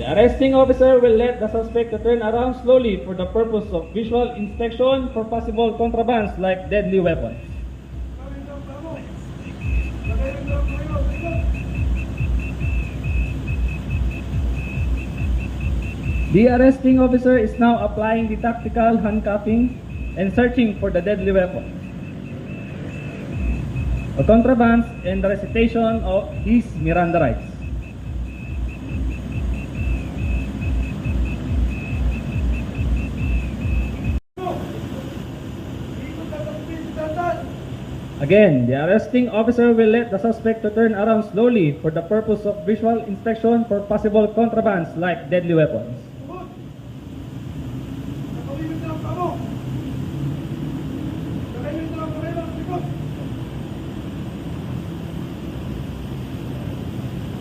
The arresting officer will let the suspect to turn around slowly for the purpose of visual inspection for possible contrabands like deadly weapons. The arresting officer is now applying the tactical handcuffing and searching for the deadly weapons, the contrabands, and the recitation of his Miranda rights. Again, the arresting officer will let the suspect to turn around slowly for the purpose of visual inspection for possible contrabands like deadly weapons.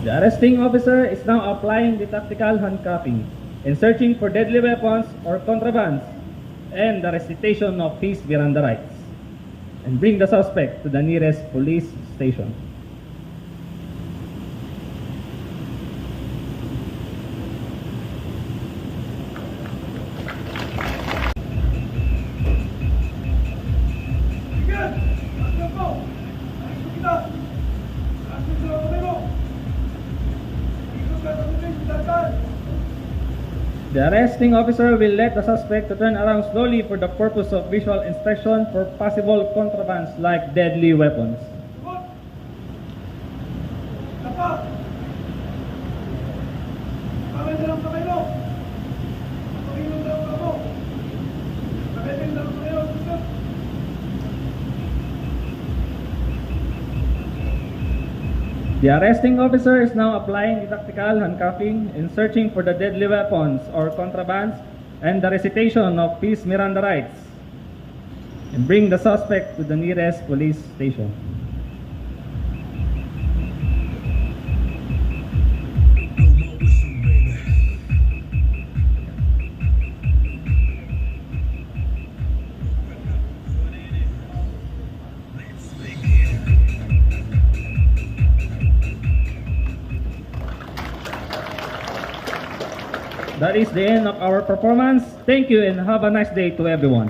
The arresting officer is now applying the tactical handcuffing and searching for deadly weapons or contrabands and the recitation of his Miranda rights, and bring the suspect to the nearest police station. The arresting officer will let the suspect to turn around slowly for the purpose of visual inspection for possible contrabands like deadly weapons. The arresting officer is now applying the tactical handcuffing and searching for the deadly weapons or contrabands and the recitation of his Miranda rights, and bring the suspect to the nearest police station. That is the end of our performance. Thank you and have a nice day to everyone.